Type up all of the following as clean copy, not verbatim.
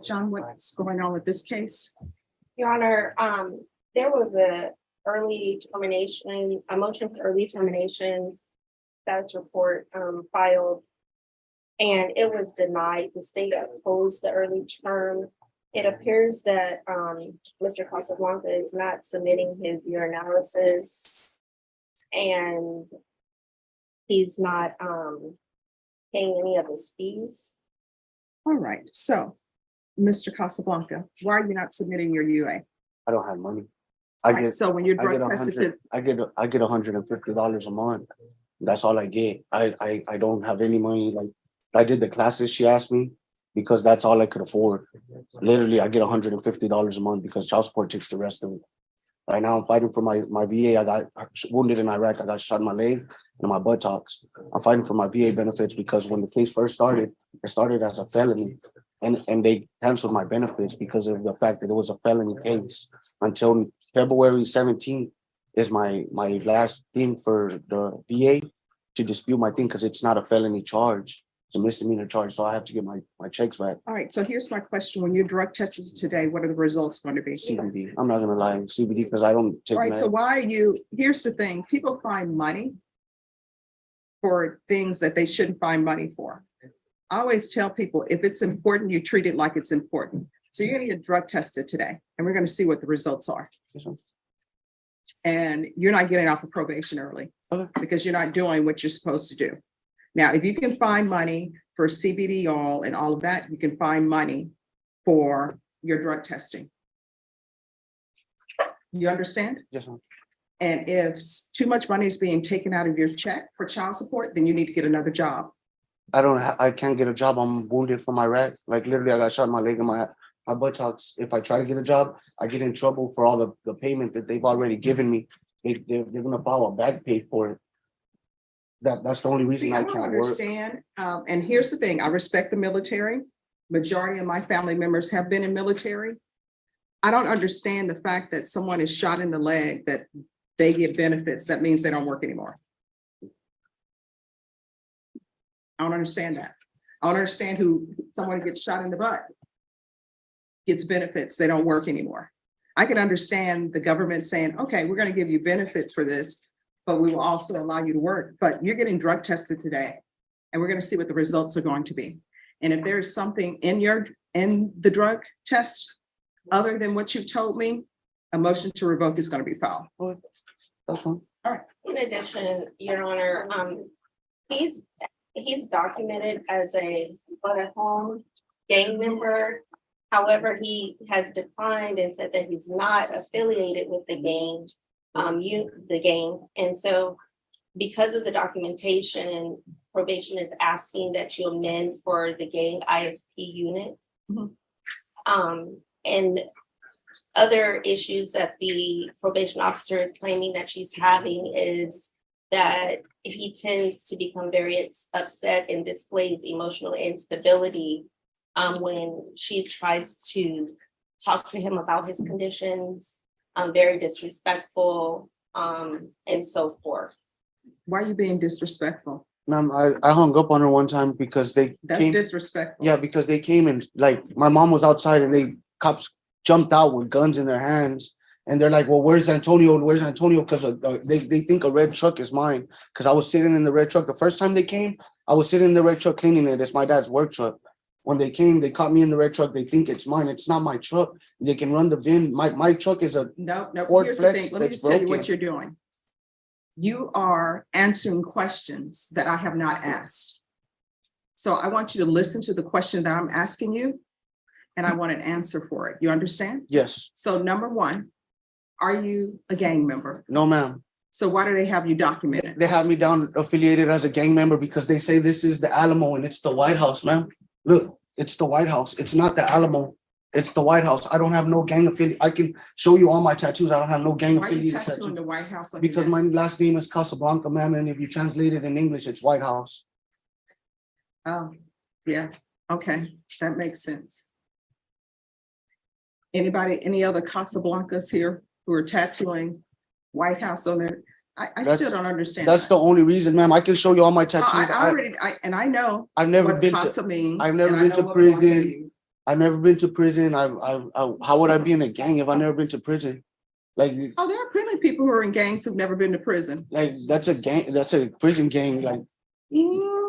John, what's going on with this case? Your Honor, there was a motion for early termination status report filed, and it was denied. The state opposed the early term. It appears that Mr. Casablanca is not submitting his urinalysis, and he's not paying any of his fees. All right, so Mr. Casablanca, why are you not submitting your UA? I don't have money. So when you're drug tested, I get $150 a month. That's all I get. I don't have any money. Like I did the classes she asked me because that's all I could afford. Literally, I get $150 a month because child support takes the rest of it. Right now, I'm fighting for my VA. I got wounded in Iraq. I got shot in my leg and my buttocks. I'm fighting for my VA benefits because when the case first started, it started as a felony. And they canceled my benefits because of the fact that it was a felony case. Until February 17th is my last thing for the VA to dispute my thing because it's not a felony charge. It's a misdemeanor charge. So I have to get my checks back. all right, so here's my question. When you're drug tested today, what are the results going to be? CBD. I'm not going to lie. CBD because I don't take All right, so meds. why are you, here's the thing, people find money for things that they shouldn't find money for. I always tell people, if it's important, you treat it like it's important. So you're gonna get drug tested today, and we're gonna see what the results are. Yes, ma'am. And you're not getting off of probation early Okay. because you're not doing what you're supposed to do. Now, if you can find money for CBD oil and all of that, you can find money for your drug testing. You understand? Yes, ma'am. And if too much money is being taken out of your check for child support, then you need to get another job. I can't get a job. I'm wounded from Iraq. Like literally, I got shot in my leg and my buttocks. If I try to get a job, I get in trouble for all the payment that they've already given me. They're gonna file a back pay for it. That's the only reason See, I I don't can't work. understand. And here's the thing, I respect the military. Majority of my family members have been in military. I don't understand the fact that someone is shot in the leg, that they get benefits. That means they don't work anymore. I don't understand that. I don't understand who someone gets shot in the butt, gets benefits, they don't work anymore. I can understand the government saying, okay, we're going to give you benefits for this, but we will also allow you to work. But you're getting drug tested today, and we're going to see what the results are going to be. And if there is something in the drug test other than what you've told me, a motion to revoke is going to be filed. That's fine. In addition, Your Honor, he's documented as a home gang member. However, he has declined and said that he's not affiliated with the gang, And so because of the documentation, probation is asking that you amend for the gang ISP unit. And other issues that the probation officer is claiming that she's having is that he tends to become very upset and displays emotional instability when she tries to talk to him about his conditions, very disrespectful, and so forth. Why are you being disrespectful? Ma'am, I hung up on her one time because they That's came. disrespectful. Yeah, because they came and like my mom was outside and cops jumped out with guns in their hands. And they're like, well, where's Antonio? Where's Antonio? Because they think a red truck is mine. Because I was sitting in the red truck. The first time they came, I was sitting in the red truck cleaning it. It's my dad's work truck. When they came, they caught me in the red truck. They think it's mine. It's not my truck. They can run the VIN. My truck is a No, Ford here's the Flex thing. Let me that's just tell you what broken. you're doing. You are answering questions that I have not asked. So I want you to listen to the question that I'm asking you, and I want an answer for it. You understand? Yes. So number one, are you a gang member? No, ma'am. So why do they have you documented? They have me down affiliated as a gang member because they say this is the Alamo and it's the White House, ma'am. Look, it's the White House. It's not the Alamo. It's the White House. I don't have no gang affiliate. I can show you all my tattoos. I don't have no gang Why are you affiliated tattooing tattoos. the White House? Like Because that? my last name is Casablanca, ma'am, and if you translate it in English, it's White House. Oh, yeah, okay, that makes sense. Anybody, any other Casablancas here who are tattooing White House on their, I still don't understand. That's the only reason, ma'am. I can show you all my tattoos. I already, and I know I've never what been Casa means. I've never and I been know to what Blanca prison. means. I've never been to prison. How would I be in a gang if I've never been to prison? Like, Oh, there are plenty of people who are in gangs who've never been to prison. that's a gang, that's a prison gang. Like, Mm,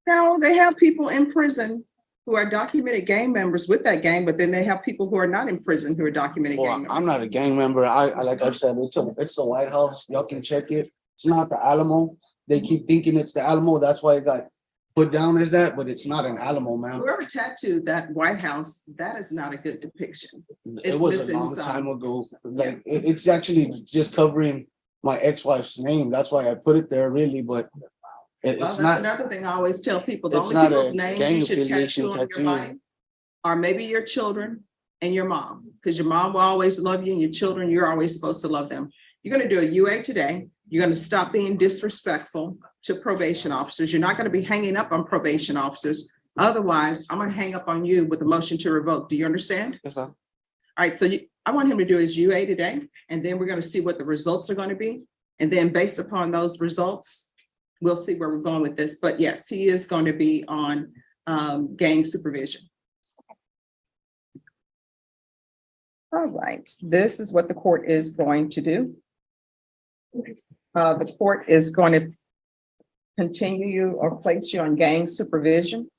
No, they have people in prison who are documented gang members with that gang, but then they have people who are not in prison who are documented gang well, members. I'm not a gang member. I like I said, it's the White House. Y'all can check it. It's not the Alamo. They keep thinking it's the Alamo. That's why it got put down as that, but it's not an Alamo, man. Whoever tattooed that White House, that is not a good depiction. It It's was a missing long some. time ago. Like, it's actually just covering my ex-wife's name. That's why I put it there, really, but Well, it's that's not. another thing I always tell people, the It's only not people's a names gang you should affiliation tattoo on your tattoo. life are maybe your children and your mom, because your mom will always love you and your children, you're always supposed to love them. You're gonna do a UA today. You're gonna stop being disrespectful to probation officers. You're not gonna be hanging up on probation officers. Otherwise, I'm gonna hang up on you with a motion to revoke. Do you understand? Yes, ma'am. All right, so I want him to do his UA today, and then we're gonna see what the results are gonna be. And then based upon those results, we'll see where we're going with this. But yes, he is going to be on gang supervision. All right, this is what the court is going to do. The court is going to continue you or place you on gang supervision.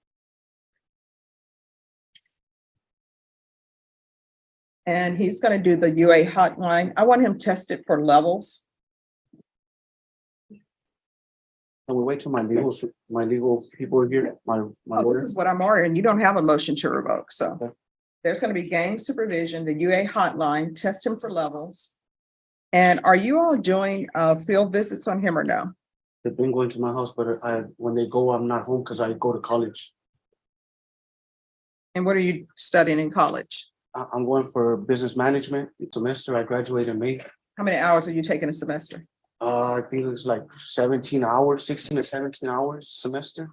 And he's going to do the UA hotline. I want him tested for levels. Can we wait till my legal people are here? My Oh, lawyer? this is what I'm ordering. You don't have a motion to revoke, so. Okay. There's going to be gang supervision, the UA hotline, test him for levels. And are you all doing field visits on him or no? They've been going to my house, but when they go, I'm not home because I go to college. And what are you studying in college? I'm going for business management semester. I graduate in May. How many hours are you taking a semester? I think it's like 17 hours, 16 or 17 hours semester.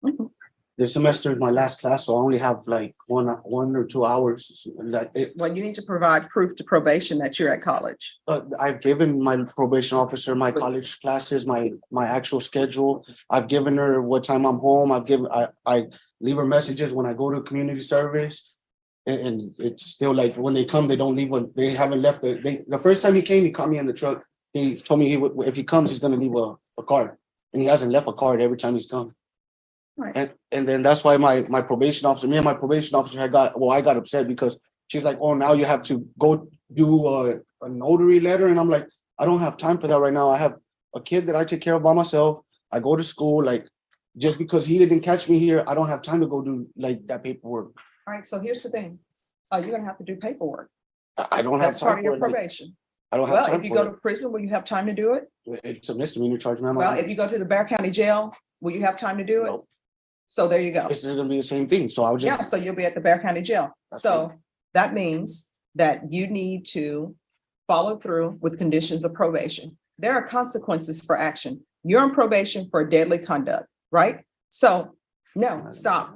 Mhm. This semester is my last class, so I only have like one or 2 hours. Like Well, you need to provide proof to probation that you're at college. I've given my probation officer my college classes, my actual schedule. I've given her what time I'm home. I leave her messages when I go to community service. And it's still like when they come, they don't leave when they haven't left. The first time he came, he caught me in the truck. He told me if he comes, he's gonna leave a card, and he hasn't left a card every time he's come. Right. And then that's why my probation officer, me and my probation officer I got upset because she's like, oh, now you have to go do a notary letter, and I'm like, I don't have time for that right now. I have a kid that I take care of by myself. I go to school. Like, just because he didn't catch me here, I don't have time to go do like that paperwork. All right, so here's the thing. You're gonna have to do paperwork. I don't have That's part time of for your it. Like, probation. I don't have Well, time if you for go it. to prison, will you have time to do it? It's a misdemeanor charge, ma'am. Well, if you go to the Bear County Jail, will you have time to do it? No, So there you go. this is gonna be the same thing. So I would Yeah, just, so you'll be at the Bear County Jail. That's So that means that you need to follow through with conditions of probation. There are consequences for action. You're on probation for deadly conduct, right? So, no, stop.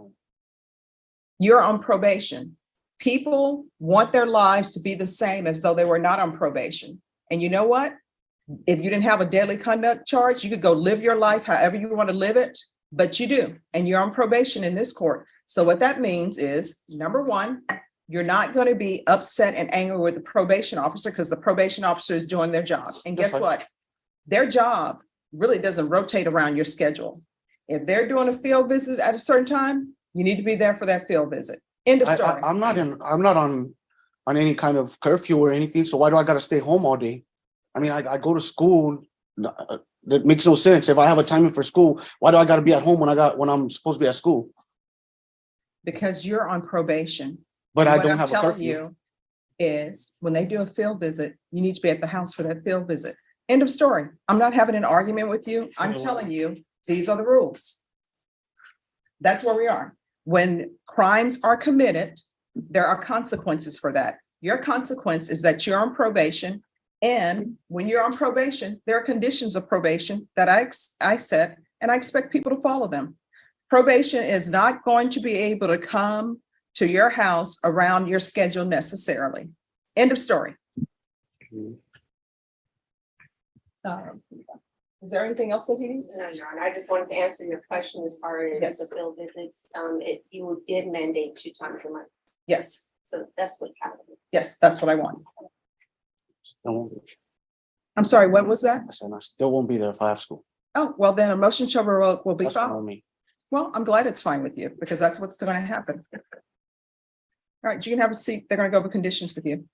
You're on probation. People want their lives to be the same as though they were not on probation. And you know what? If you didn't have a deadly conduct charge, you could go live your life however you want to live it, but you do, and you're on probation in this court. So what that means is, number one, you're not going to be upset and angry with the probation officer because the probation officer is doing their job. And That's guess fine. what? Their job really doesn't rotate around your schedule. If they're doing a field visit at a certain time, you need to be there for that field visit. End of story. I'm not on any kind of curfew or anything. So why do I gotta stay home all day? I mean, I go to school. That makes no sense. If I have a timing for school, why do I gotta be at home when I'm supposed to be at school? Because you're on probation. But I What don't I'm have a telling curfew. you is when they do a field visit, you need to be at the house for that field visit. End of story. I'm not having an argument with you. I'm telling you, these are the rules. That's where we are. When crimes are committed, there are consequences for that. Your consequence is that you're on probation. And when you're on probation, there are conditions of probation that I set, and I expect people to follow them. Probation is not going to be able to come to your house around your schedule necessarily. End of story. Is there anything else that he needs? No, Your Honor, I just wanted to answer your question as far as Yes. the field visits. You did mandate 2 times a month, Yes, so that's what's happening. yes, that's what I want. No, I'm sorry, what was that? I said, I still won't be there if I have school. Oh, well, then a motion to revoke will be That's fine filed. with me. Well, I'm glad it's fine with you because that's what's going to happen. All right, you can have a seat. They're going to go over conditions with you.